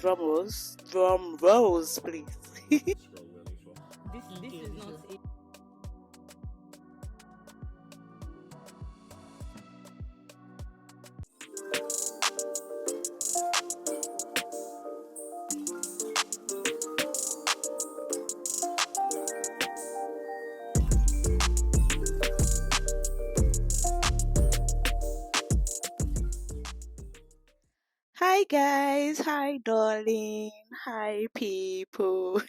drum rolls, please. This is not a Hi guys, hi darling, hi people.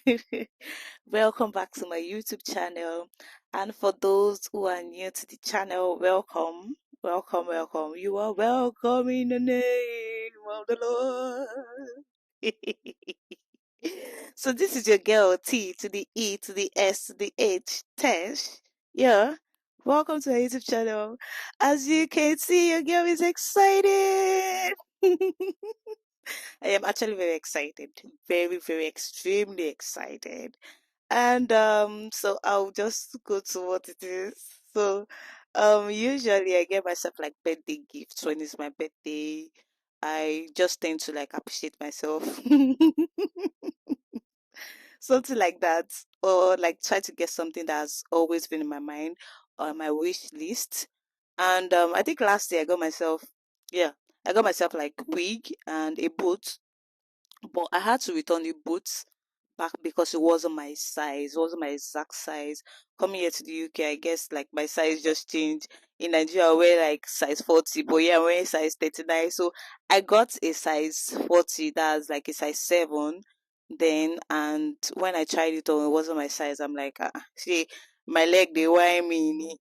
Welcome back to my YouTube channel. And for those who are new to the channel, welcome, welcome, welcome. You are welcome in the name of the Lord. So this is your girl T to the E to the S to the H, Tesh. Yeah. Welcome to our YouTube channel. As you can see, your girl is excited. I am actually very excited, very, very extremely excited. And so I'll just go to what it is. So usually I get myself like birthday gifts when it's my birthday. I just tend to like appreciate myself. Something like that. Or like try to get something that's always been in my mind on my wish list. And I think last year I got myself like wig and a boot, but I had to return the boots back because it wasn't my size, it wasn't my exact size. Coming here to the UK, I guess like my size just changed. In Nigeria, I wear like size 40, but yeah, I'm wearing size 39. So I got a size 40, that's like a size 7 then. And when I tried it on, it wasn't my size. I'm like, see, my leg, they whine me.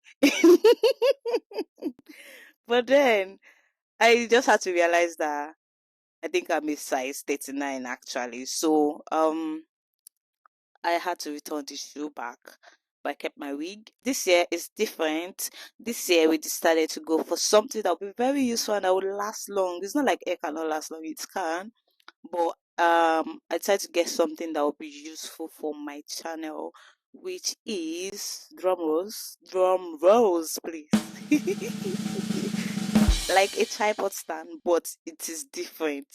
But then I just had to realize that I think I'm a size 39 actually. So I had to return the shoe back, but I kept my wig. This year is different. This year we decided to go for something that will be very useful and that will last long. It's not like air cannot last long, it can. But I decided to get something that will be useful for my channel, which is drum rolls, please. Like a tripod stand, but it is different.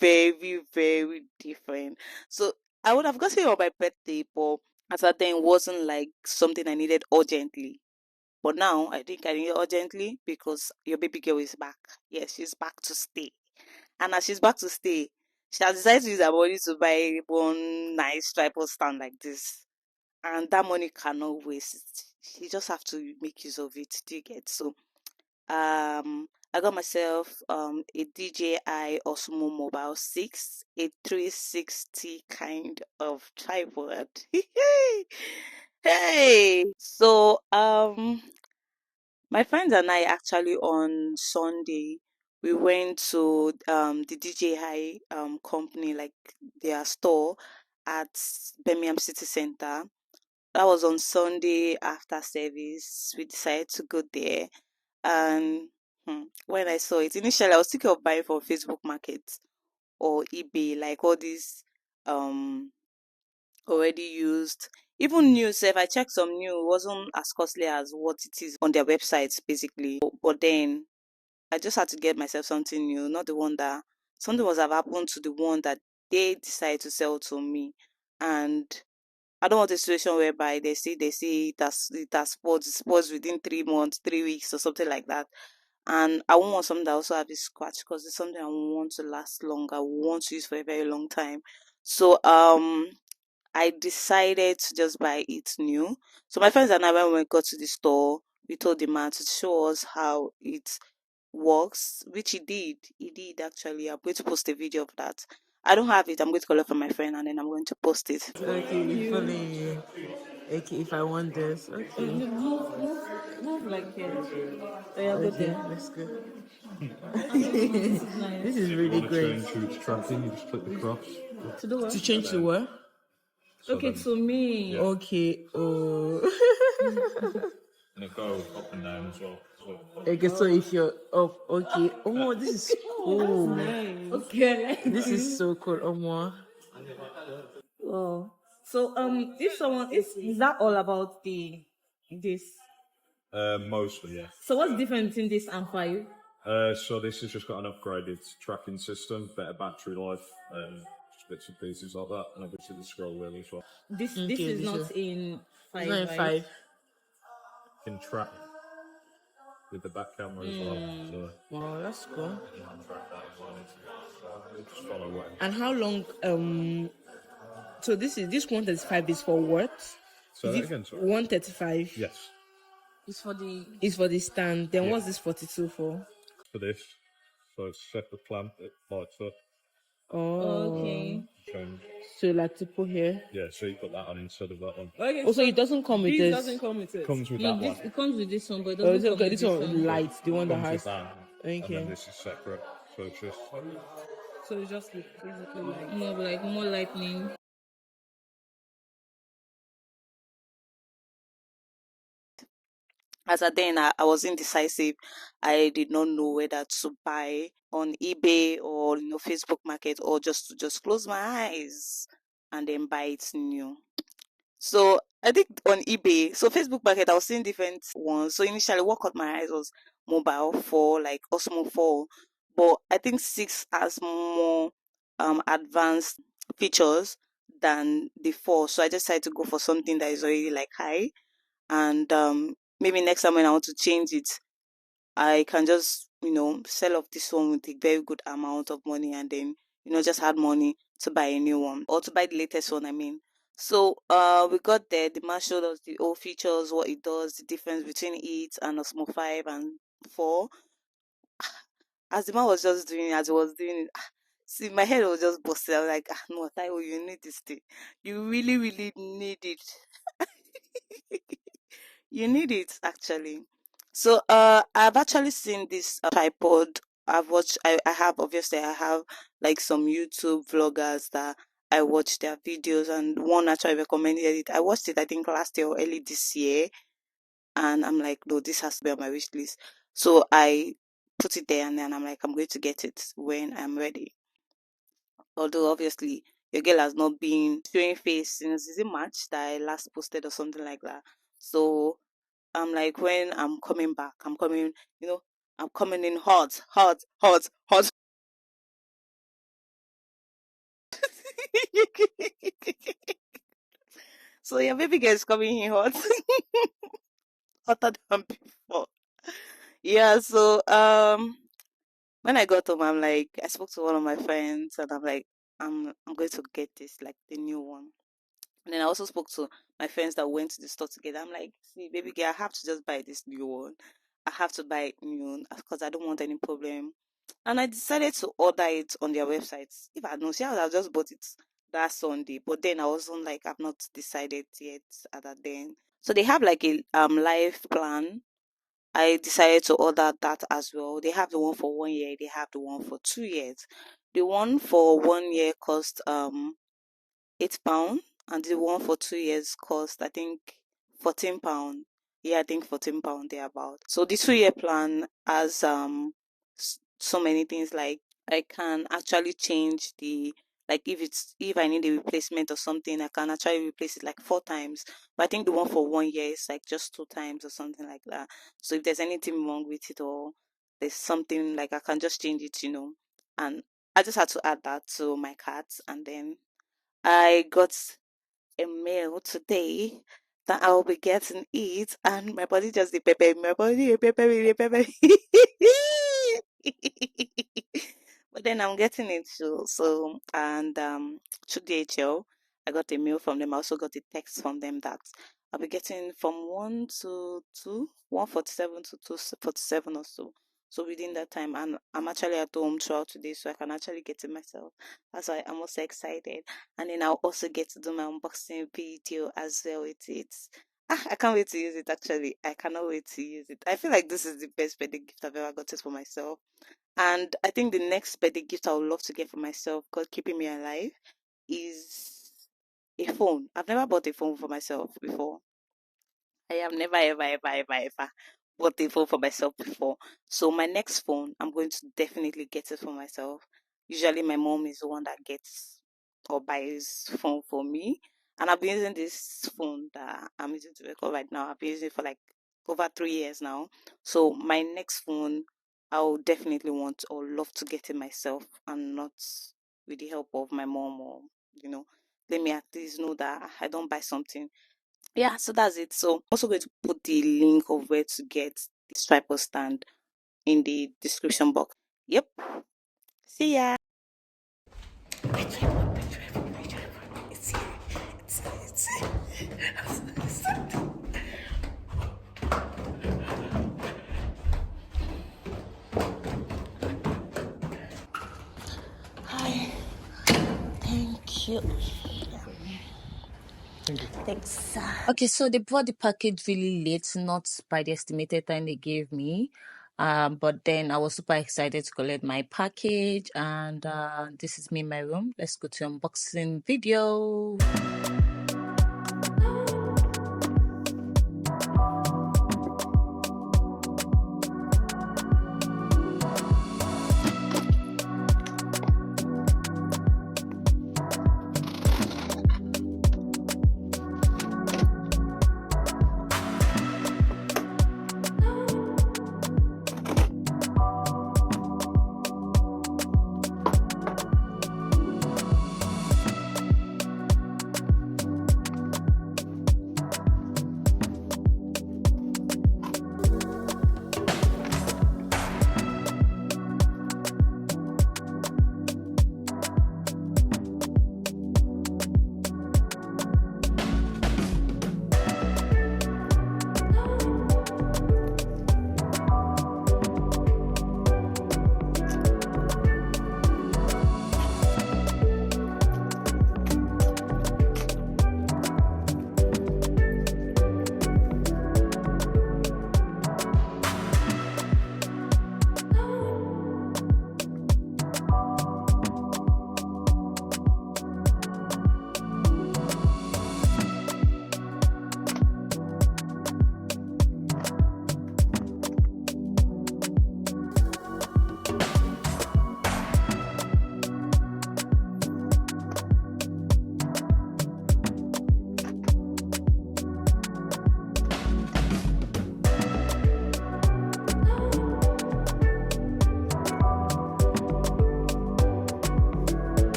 Very, very different. So I would have gotten it on my birthday, but at that time it wasn't like something I needed urgently. But now I think I need it urgently because your baby girl is back. Yes, she's back to stay. And as she's back to stay, she has decided to use her money to buy one nice tripod stand like this. And that money cannot waste. She just have to make use of it. Do you get? So I got myself a DJI Osmo Mobile 6, a 360 kind of tripod. Hey, so my friends and I actually on Sunday we went to the DJI company, like their store at Birmingham City Center. That was on Sunday after service. We decided to go there, and when I saw it, initially I was thinking of buying from Facebook Market or eBay, like all these um already used. Even new if I checked some new, it wasn't as costly as what it is on their websites basically. But then I just had to get myself something new, not the one that something was have happened to the one that they decided to sell to me. And I don't want a situation whereby they say it has spoiled within 3 months, 3 weeks or something like that. And I won't want something that also have a scratch because it's something I want to last long. I want to use for a very long time. So I decided to just buy it new. So my friends and I, when we got to the store, we told the man to show us how it works, which he did. He did actually. I'm going to post a video of that. I don't have it. I'm going to collect from my friend and then I'm going to post it. Okay, fully. Okay, if I want this, okay. move like here. Oh, yeah, go Okay, there. let's go. This is nice. This is really great. To tracking, you just click the cross. To do what? To change to what? Okay, to me. Okay, oh. And it goes up and down as well. Okay, so if you're up, okay. Oh, this is cool. Nice. Okay, I like This is so cool, Omo. Oh. So if someone is that all about the this? Mostly, yeah. So what's different between this and 5? So this has just got an upgraded tracking system, better battery life, just bits and pieces like that, and obviously the scroll wheel as well. This Okay, is this not is in it's 5, not a right? 5. Can track with the back camera as well. So Wow, that's cool. you can track that as well. So just follow what. And how long? So this 135 is for what? So Is that it again, sorry. 135? Yes, It's for the. Is for the stand. Then Yeah. what's this 42 for? for this. So it's separate clamp that lights up. Oh, Okay. Change. so like to put here. Yeah, so you put that on instead of that one. Okay. Also, So it doesn't come with this this. doesn't come with it. Comes with No, that this one. it comes with this one, but it Oh, doesn't come okay, with this this one one. light, the one that Comes has. with that. And Okay. then this is separate. So it's just So it's just basically like more lightning. As at then, I was indecisive. I did not know whether to buy on eBay or Facebook Market, or just to just close my eyes and then buy it new. So I think on eBay, so Facebook Market, I was seeing different ones. So initially, what caught my eyes was mobile for like Osmo 4, but I think 6 has more advanced features than the 4. So I just decided to go for something that is already like high, and maybe next time when I want to change it, I can just sell off this one with a very good amount of money, and then just add money to buy a new one, or to buy the latest one, I mean. So we got there. The man showed us the old features, what it does, the difference between it and Osmo 5 and 4. As the man was just doing it, as he was doing it, see, my head was just busted. I was like, no, Taiwo, you need this thing. You really, really need it. You need it, actually. So I've actually seen this tripod. I've watched I have obviously I have like some YouTube vloggers that I watch their videos, and one actually recommended it. I watched it, I think, last year or early this year, and I'm like, no, this has to be on my wish list. So I put it there, and then I'm like, I'm going to get it when I'm ready. Although obviously your girl has not been showing face since, is it March that I last posted or something like that. So I'm like, when I'm coming back, I'm coming in hot, hot, hot, hot. So your baby girl is coming in hot, hotter than before. Yeah. So when I got home, I'm like, I spoke to one of my friends, and I'm like, I'm going to get this, like the new one. And then I also spoke to my friends that went to the store together. I'm like, see, baby girl, I have to just buy this new one. I have to buy it new because I don't want any problem. And I decided to order it on their websites. If I had known, see, I would have just bought it that Sunday. But then I wasn't like, I've not decided yet at that then. So they have like a life plan. I decided to order that as well. They have the one for 1 year. They have the one for 2 years. The one for 1 year cost £8, and the one for 2 years cost, I think, £14. Yeah, I think £14 thereabout. So the 2 year plan has so many things, like I can actually change the, like, if I need a replacement or something, I can actually replace it like 4 times. But I think the one for 1 year is like just 2 times or something like that. So if there's anything wrong with it, or there's something, like, I can just change it. And I just had to add that to my cart, and then I got a mail today that I will be getting it, and my body just the pepper, my body the pepper, the pepper. But then I'm getting it too. So, and through DHL, I got a mail from them. I also got a text from them that I'll be getting from 147 to 247 or so. So within that time, and I'm actually at home throughout today, so I can actually get it myself. That's why I'm also excited. And then I'll also get to do my unboxing video as well with it. I can't wait to use it, actually. I cannot wait to use it. I feel like this is the best birthday gift I've ever gotten for myself. And I think the next birthday gift I would love to get for myself, God keeping me alive, is a phone. I've never bought a phone for myself before. I have never, ever, ever, ever, ever bought a phone for myself before. So my next phone, I'm going to definitely get it for myself. Usually my mom is the one that gets or buys phone for me. And I've been using this phone that I'm using to record right now. I've been using it for like over 3 years now. So my next phone, I would definitely want or love to get it myself, and not with the help of my mom, or let me at least know that I don't buy something. Yeah, so that's it. So I'm also going to put the link of where to get this tripod stand in the description box. Yep. See ya. It's here. It's here. Hi. Thank you. Thanks. Okay, so they brought the package really late, not by the estimated time they gave me. But then I was super excited to collect my package, and this is me in my room. Let's go to unboxing video.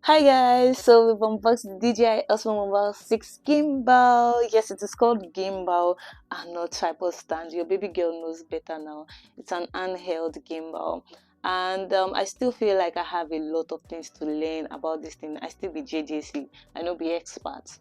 Hi guys, so we've unboxed the DJI Osmo Mobile 6 Gimbal. Yes, it is called Gimbal and not tripod stand. Your baby girl knows better now. It's an handheld gimbal. And I still feel like I have a lot of things to learn about this thing. I still be JJC. I know be expert.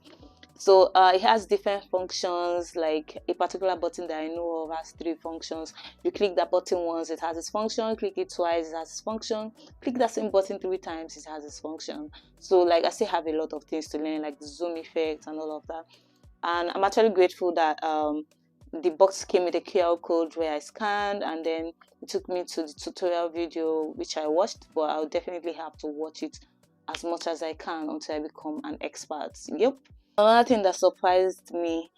So it has different functions, like a particular button that I know of has 3 functions. You click that button once, it has its function. Click it twice, it has its function. Click that same button 3 times, it has its function. So like I still have a lot of things to learn, like the zoom effect and all of that. And I'm actually grateful that the box came with a QR code where I scanned, and then it took me to the tutorial video which I watched, but I'll definitely have to watch it as much as I can until I become an expert. Yep. Another thing that surprised me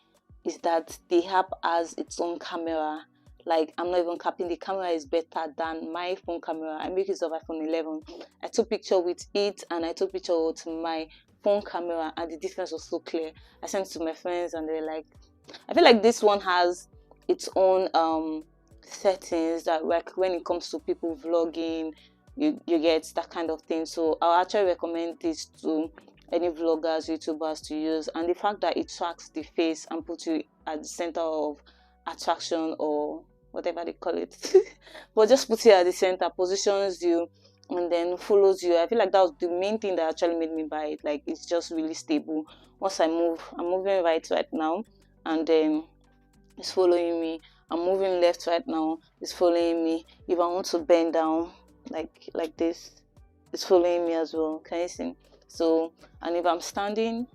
is that the app has its own camera. Like, I'm not even capping, the camera is better than my phone camera. I make use of iPhone 11. I took picture with it and I took picture with my phone camera, and the difference was so clear. I sent it to my friends and they're like, I feel like this one has its own settings that, like, when it comes to people vlogging, you get that kind of thing. So I'll actually recommend this to any vloggers, YouTubers to use. And the fact that it tracks the face and puts you at the center of attraction, or whatever they call it, but just puts you at the center, positions you, and then follows you. I feel like that was the main thing that actually made me buy it. Like, it's just really stable. Once I move, I'm moving right now, and then it's following me. I'm moving left right now, it's following me. If I want to bend down like this, it's following me as well. Can you see? So, and if I'm standing,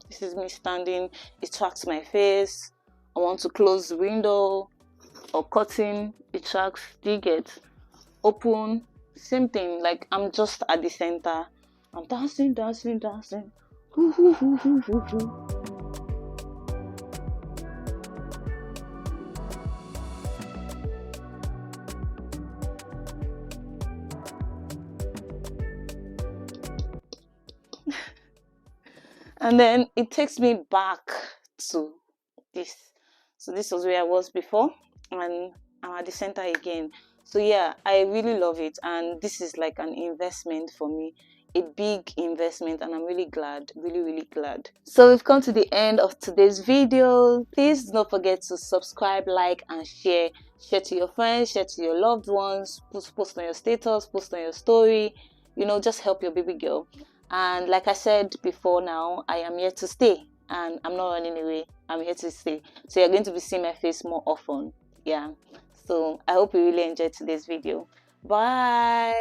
this is me standing, it tracks my face. I want to close the window or curtain, it tracks. Do you get? Open, same thing. Like, I'm just at the center. I'm dancing. Hoo, hoo, hoo, hoo, hoo, hoo. And then it takes me back to this. So this was where I was before, and I'm at the center again. So yeah, I really love it, and this is like an investment for me, a big investment, and I'm really glad, really glad. So we've come to the end of today's video. Please don't forget to subscribe, like, and share. Share to your friends, share to your loved ones, post on your status, post on your story. You know, just help your baby girl. And like I said before, now I am here to stay, and I'm not running away. I'm here to stay. So you're going to be seeing my face more often. Yeah. So I hope you really enjoyed today's video. Bye.